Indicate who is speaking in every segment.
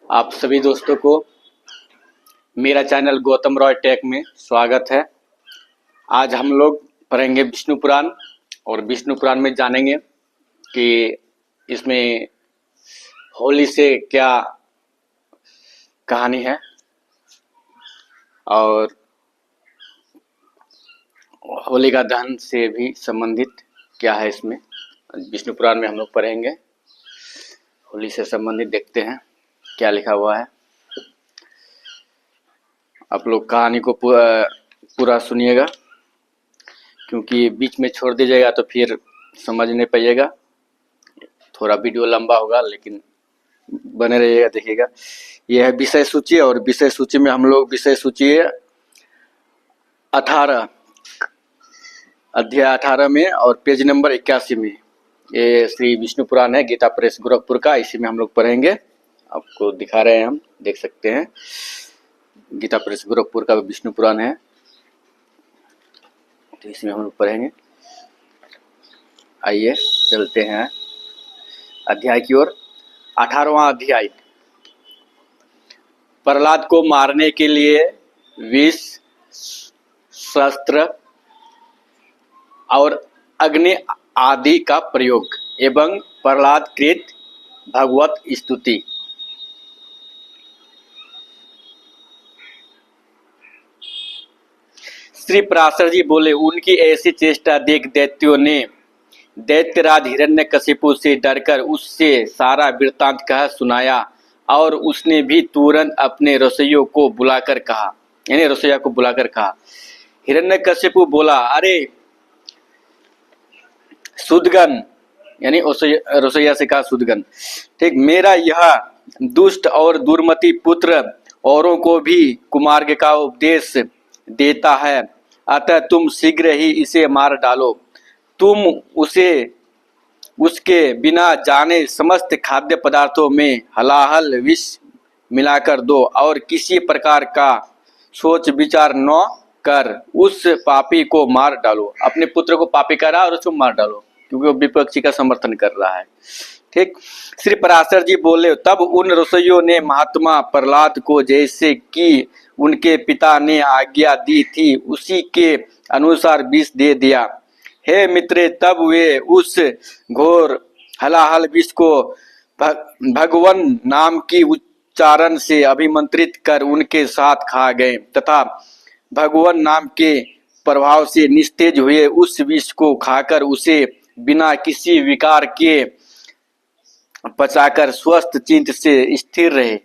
Speaker 1: आप सभी दोस्तों को मेरा चैनल गौतम रॉय टेक में स्वागत है। आज हम लोग पढ़ेंगे विष्णु पुराण और विष्णु पुराण में जानेंगे कि इसमें होली से क्या कहानी है और होलिका दहन से भी संबंधित क्या है। इसमें विष्णु पुराण में हम लोग पढ़ेंगे, होली से संबंधित देखते हैं क्या लिखा हुआ है। आप लोग कहानी को पूरा सुनिएगा, क्योंकि बीच में छोड़ दीजिएगा तो फिर समझ नहीं पाइएगा। थोड़ा वीडियो लंबा होगा लेकिन बने रहिएगा, देखिएगा। यह है विषय सूची, और विषय सूची में हम लोग विषय सूची 18 अध्याय 18 में और पेज नंबर 81 में ये श्री विष्णु पुराण है, गीता प्रेस गोरखपुर का। इसी में हम लोग पढ़ेंगे। आपको दिखा रहे हैं, हम देख सकते हैं। गीता प्रेस गोरखपुर का विष्णु पुराण है, तो इसमें हम लोग पढ़ेंगे। आइए चलते हैं अध्याय की ओर। 18वां अध्याय। प्रहलाद को मारने के लिए विष, शस्त्र और अग्नि आदि का प्रयोग एवं प्रहलाद कृत भगवत स्तुति। श्री पराशर जी बोले, उनकी ऐसी चेष्टा देख दैत्यों ने दैत्यराज हिरण्यकशिपु से डरकर उससे सारा वृत्तांत कह सुनाया, और उसने भी तुरंत अपने रसोइयों को बुलाकर कहा, यानी रसोइया को बुलाकर कहा। हिरण्यकशिपु बोला, अरे सुदगन, यानी रसोइया से कहा सुदगन, ठीक, मेरा यह दुष्ट और दुर्मति पुत्र औरों को भी कुमार्ग का उपदेश देता है, अतः तुम शीघ्र ही इसे मार डालो। तुम उसे उसके बिना जाने समस्त खाद्य पदार्थों में हलाहल विष मिलाकर दो, और किसी प्रकार का सोच विचार न कर उस पापी को मार डालो। अपने पुत्र को पापी करा और उसको मार डालो, क्योंकि वो विपक्षी का समर्थन कर रहा है। ठीक। श्री पराशर जी बोले, तब उन रसोइयों ने महात्मा प्रहलाद को जैसे कि उनके पिता ने आज्ञा दी थी उसी के अनुसार विष दे दिया। हे मित्रे, तब वे उस घोर हलाहल विष को भगवन नाम की उच्चारण से अभिमंत्रित कर उनके साथ खा गए, तथा भगवन नाम के प्रभाव से निस्तेज हुए उस विष को खाकर उसे बिना किसी विकार के पचाकर स्वस्थ चित्त से स्थिर रहे,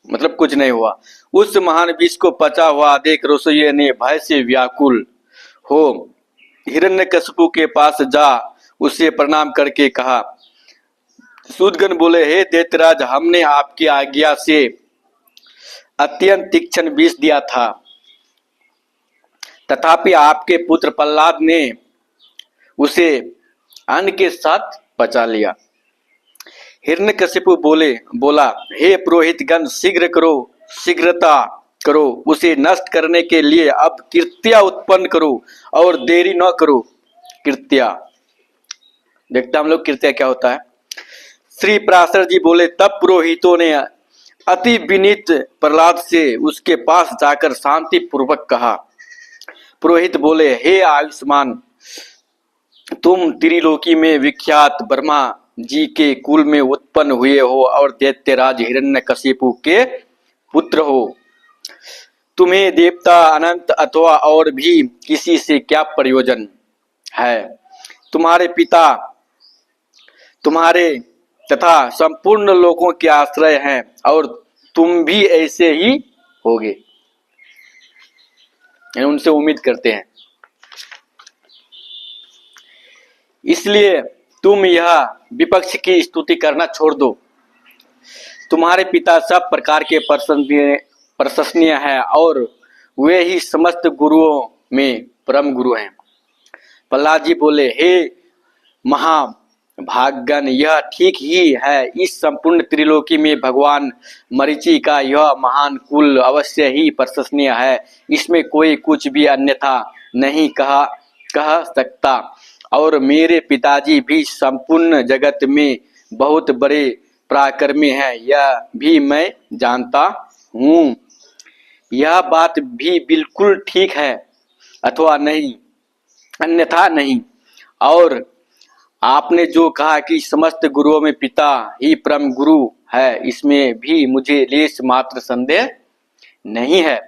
Speaker 1: मतलब कुछ नहीं हुआ। उस महान विष को पचा हुआ देख रसोइये ने भय से व्याकुल हो हिरण्यकशिपु के पास जा उसे प्रणाम करके कहा। सूदगन बोले, हे दैत्यराज, हमने आपकी आज्ञा से अत्यंत तीक्ष्ण विष दिया था, तथापि आपके पुत्र प्रहलाद ने उसे अन्न के साथ पचा लिया। हिरण्यकशिपु बोला, हे पुरोहितगण, शीघ्र करो, शीघ्रता करो, उसे नष्ट करने के लिए अब कृत्या उत्पन्न करो और देरी न करो। कृत्या, देखते हम लोग कृत्या क्या होता है। श्री पराशर जी बोले, तब पुरोहितों ने अति विनीत प्रहलाद से उसके पास जाकर शांति पूर्वक कहा। पुरोहित बोले, हे आयुष्मान, तुम त्रिलोकी में विख्यात ब्रह्मा जी के कुल में उत्पन्न हुए हो और दैत्यराज हिरण्यकशिपु के पुत्र हो। तुम्हें देवता, अनंत अथवा और भी किसी से क्या प्रयोजन है? तुम्हारे पिता तुम्हारे तथा संपूर्ण लोगों के आश्रय हैं, और तुम भी ऐसे ही होगे, उनसे उम्मीद करते हैं। इसलिए तुम यह विपक्ष की स्तुति करना छोड़ दो। तुम्हारे पिता सब प्रकार के प्रशंसनीय है, और वे ही समस्त गुरुओं में परम गुरु हैं। प्रहलाद जी बोले, हे महाभागगण, यह ठीक ही है। इस संपूर्ण त्रिलोकी में भगवान मरीचि का यह महान कुल अवश्य ही प्रशंसनीय है। इसमें कोई कुछ भी अन्यथा नहीं कह सकता, और मेरे पिताजी भी संपूर्ण जगत में बहुत बड़े पराक्रमी है, यह भी मैं जानता हूँ। यह बात भी बिल्कुल ठीक है अथवा नहीं, अन्यथा नहीं। और आपने जो कहा कि समस्त गुरुओं में पिता ही परम गुरु है, इसमें भी मुझे लेश मात्र संदेह नहीं है।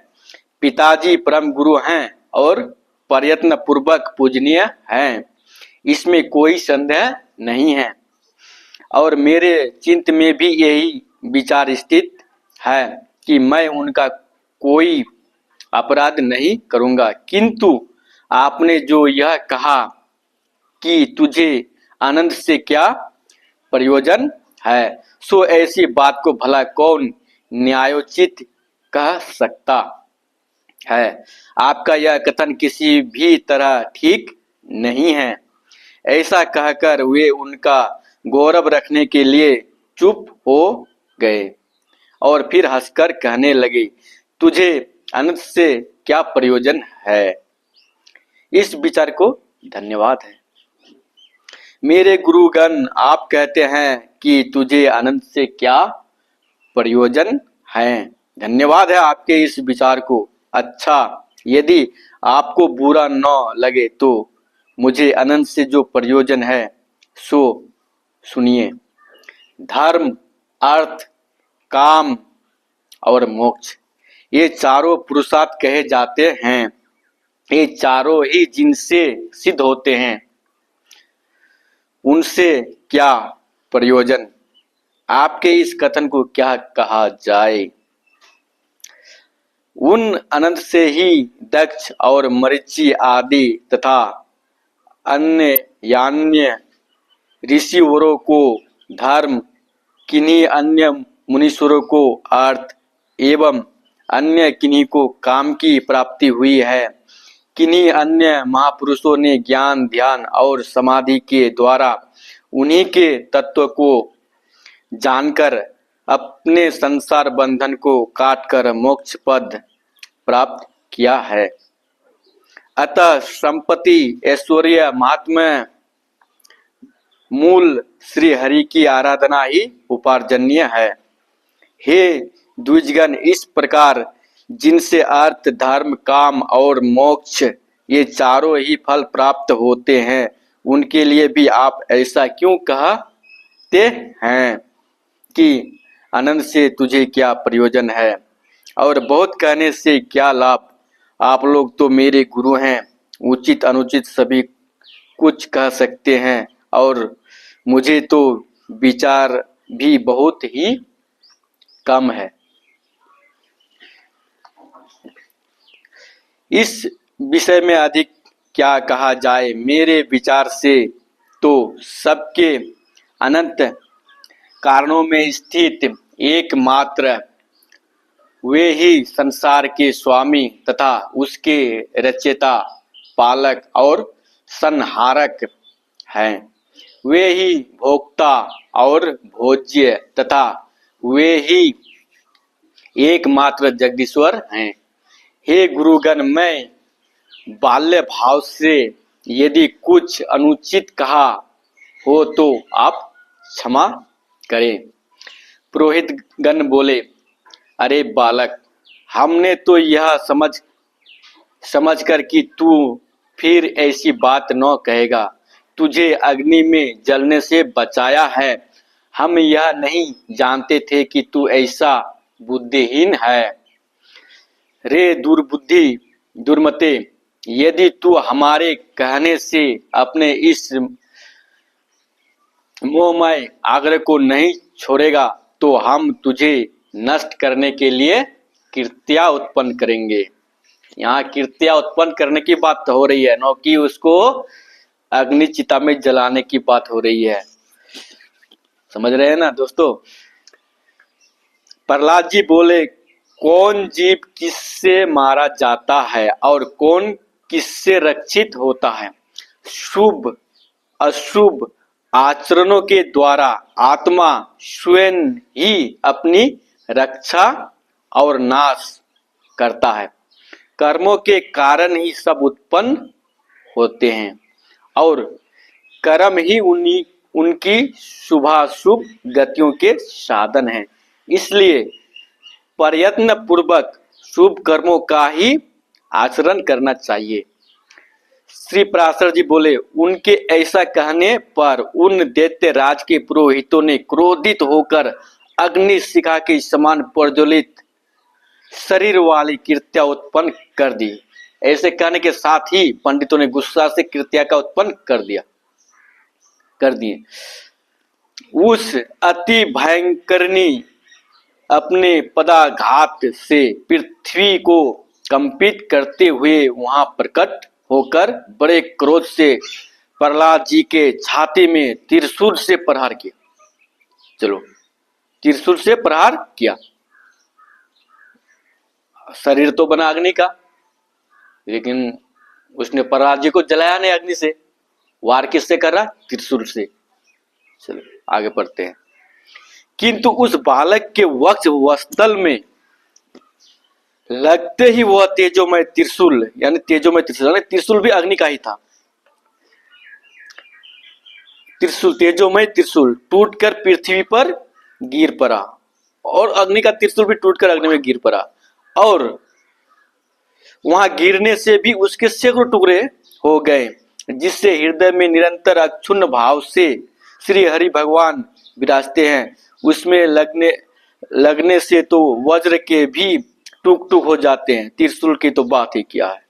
Speaker 1: पिताजी परम गुरु हैं और प्रयत्न पूर्वक पूजनीय हैं, इसमें कोई संदेह नहीं है। और मेरे चित्त में भी यही विचार स्थित है कि मैं उनका कोई अपराध नहीं करूँगा। किंतु आपने जो यह कहा कि तुझे आनंद से क्या प्रयोजन है, सो ऐसी बात को भला कौन न्यायोचित कह सकता है। आपका यह कथन किसी भी तरह ठीक नहीं है। ऐसा कहकर वे उनका गौरव रखने के लिए चुप हो गए और फिर हंसकर कहने लगे, तुझे आनंद से क्या प्रयोजन है। इस विचार को धन्यवाद है। मेरे गुरुगण, आप कहते हैं कि तुझे आनंद से क्या प्रयोजन है। धन्यवाद है आपके इस विचार को। अच्छा, यदि आपको बुरा न लगे तो मुझे आनंद से जो प्रयोजन है सो सुनिए। धर्म, अर्थ, काम और मोक्ष, ये चारों पुरुषार्थ कहे जाते हैं। ये चारों ही जिनसे सिद्ध होते हैं, उनसे क्या प्रयोजन। आपके इस कथन को क्या कहा जाए। उन आनंद से ही दक्ष और मरीचि आदि तथा अन्य ऋषिवरों को धर्म, किन्हीं अन्य मुनीश्वरों को अर्थ एवं अन्य किन्हीं को काम की प्राप्ति हुई है। किन्हीं अन्य महापुरुषों ने ज्ञान, ध्यान और समाधि के द्वारा उन्हीं के तत्व को जानकर अपने संसार बंधन को काटकर मोक्ष पद प्राप्त किया है। अतः संपत्ति, ऐश्वर्य, महात्म्य, मूल श्री हरि की आराधना ही उपार्जनीय है। हे द्विजगण, इस प्रकार जिनसे अर्थ, धर्म, काम और मोक्ष ये चारों ही फल प्राप्त होते हैं, उनके लिए भी आप ऐसा क्यों कहते हैं कि आनंद से तुझे क्या प्रयोजन है और बहुत कहने से क्या लाभ। आप लोग तो मेरे गुरु हैं, उचित अनुचित सभी कुछ कह सकते हैं और मुझे तो विचार भी बहुत ही कम है। इस विषय में अधिक क्या कहा जाए। मेरे विचार से तो सबके अनंत कारणों में स्थित एकमात्र वे ही संसार के स्वामी तथा उसके रचयिता, पालक और संहारक हैं। वे ही भोक्ता और भोज्य तथा वे ही एकमात्र जगदीश्वर हैं। हे गुरुगण, मैं बाल्य भाव से यदि कुछ अनुचित कहा हो तो आप क्षमा करें। पुरोहित गण बोले, अरे बालक, हमने तो यह समझकर कि तू फिर ऐसी बात न कहेगा, तुझे अग्नि में जलने से बचाया है। हम यह नहीं जानते थे कि तू ऐसा बुद्धिहीन है। रे दुर्बुद्धि, दुर्मते, यदि तू हमारे कहने से अपने इस मोहमय आग्रह को नहीं छोड़ेगा तो हम तुझे नष्ट करने के लिए कृत्या उत्पन्न करेंगे। यहाँ कृत्या उत्पन्न करने की बात हो रही है, न कि उसको अग्नि चिता में जलाने की बात हो रही है। समझ रहे हैं ना दोस्तों। प्रहलाद जी बोले, कौन जीव किससे मारा जाता है और कौन किससे रक्षित होता है। शुभ अशुभ आचरणों के द्वारा आत्मा स्वयं ही अपनी रक्षा और नाश करता है। कर्मों के कारण ही सब उत्पन्न होते हैं और कर्म ही उनकी शुभाशुभ गतियों के साधन हैं। इसलिए प्रयत्न पूर्वक शुभ कर्मों का ही आचरण करना चाहिए। श्री पराशर जी बोले, उनके ऐसा कहने पर उन दैत्य राज के पुरोहितों ने क्रोधित होकर अग्नि शिखा के समान प्रज्वलित शरीर वाली कृत्या उत्पन्न कर दी। ऐसे कहने के साथ ही पंडितों ने गुस्सा से कृत्या का उत्पन्न कर दिए। उस अति भयंकरनी अपने पदाघात से पृथ्वी को कंपित करते हुए वहां प्रकट होकर बड़े क्रोध से प्रहलाद जी के छाती में त्रिशूल से प्रहार किया। चलो, त्रिशूल से प्रहार किया। शरीर तो बना अग्नि का, लेकिन उसने प्रहलाद जी को जलाया नहीं अग्नि से। वार किससे कर रहा? त्रिशूल से। चलो आगे पढ़ते हैं। किंतु उस बालक के वक्ष वस्तल में लगते ही वह तेजोमय त्रिशूल, यानी त्रिशूल भी अग्नि का ही था। तेजोमय त्रिशूल टूटकर पृथ्वी पर गिर पड़ा, और अग्नि का त्रिशूल भी टूटकर अग्नि में गिर पड़ा, और वहां गिरने से भी उसके सैकड़ों टुकड़े हो गए, जिससे हृदय में निरंतर अक्षुण्ण भाव से श्री हरि भगवान विराजते हैं। उसमें लगने से तो वज्र के भी टुक टुक हो जाते हैं, त्रिशूल की तो बात ही क्या है।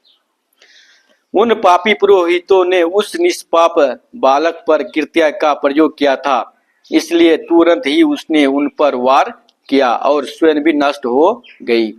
Speaker 1: उन पापी पुरोहितों ने उस निष्पाप बालक पर कृत्या का प्रयोग किया था, इसलिए तुरंत ही उसने उन पर वार किया और स्वयं भी नष्ट हो गई।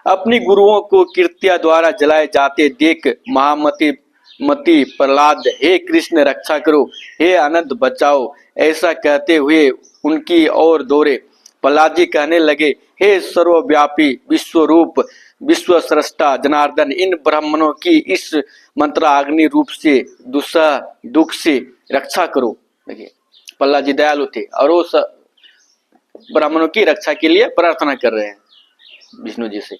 Speaker 1: अपनी गुरुओं को कृत्या द्वारा जलाए जाते देख महामति प्रहलाद, हे कृष्ण रक्षा करो, हे अनंत बचाओ, ऐसा कहते हुए उनकी ओर दौड़े। प्रहलाद जी कहने लगे, हे सर्वव्यापी विश्वरूप विश्व स्रष्टा जनार्दन, इन ब्राह्मणों की इस मंत्राग्नि रूप से दुख से रक्षा करो। देखिए प्रहलाद जी दयालु थे और वो ब्राह्मणों की रक्षा के लिए प्रार्थना कर रहे हैं विष्णु जी से।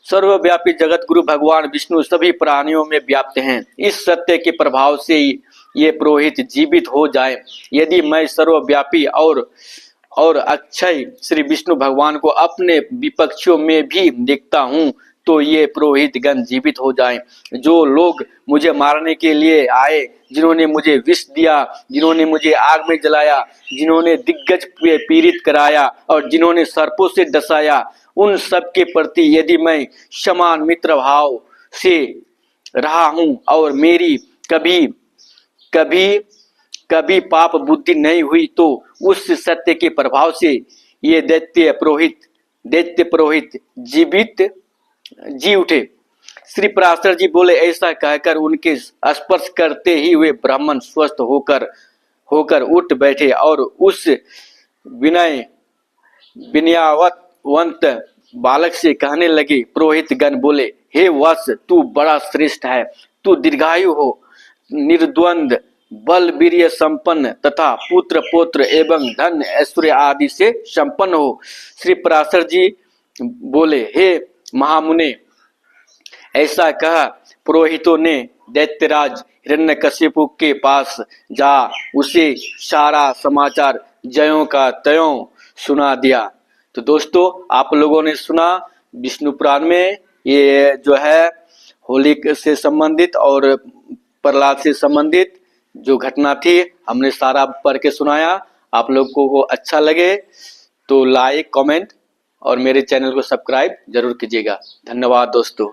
Speaker 1: सर्वव्यापी जगत गुरु भगवान विष्णु सभी प्राणियों में व्याप्त हैं। इस सत्य के प्रभाव से ये पुरोहित जीवित हो जाए। यदि मैं सर्वव्यापी और अक्षय श्री विष्णु भगवान को अपने विपक्षियों में भी देखता हूँ, तो ये पुरोहित गण जीवित हो जाएं। जो लोग मुझे मारने के लिए आए, जिन्होंने मुझे विष दिया, जिन्होंने मुझे आग में जलाया, जिन्होंने दिग्गज पीड़ित कराया और जिन्होंने सर्पों से डसाया, उन सब के प्रति यदि मैं समान मित्र भाव से रहा हूं और मेरी कभी पाप बुद्धि नहीं हुई, तो उस सत्य के प्रभाव से ये दैत्य पुरोहित जी उठे। श्री पराशर जी बोले, ऐसा कहकर उनके स्पर्श करते ही वे ब्राह्मण स्वस्थ होकर उठ बैठे और उस विनयवंत बालक से कहने लगे। पुरोहित गण बोले, हे वत्स, तू बड़ा श्रेष्ठ है, तू दीर्घायु हो, निर्द्वंद बल वीर्य संपन्न तथा पुत्र पौत्र एवं धन ऐश्वर्य आदि से संपन्न हो। श्री पराशर जी बोले, हे महामुने, ऐसा कहा पुरोहितों ने दैत्यराज हिरण्यकशिपु के पास जा उसे सारा समाचार ज्यों का त्यों सुना दिया। तो दोस्तों, आप लोगों ने सुना विष्णु पुराण में ये जो है होली से संबंधित और प्रहलाद से संबंधित जो घटना थी, हमने सारा पढ़ के सुनाया। आप लोगों को अच्छा लगे तो लाइक, कमेंट और मेरे चैनल को सब्सक्राइब जरूर कीजिएगा। धन्यवाद दोस्तों।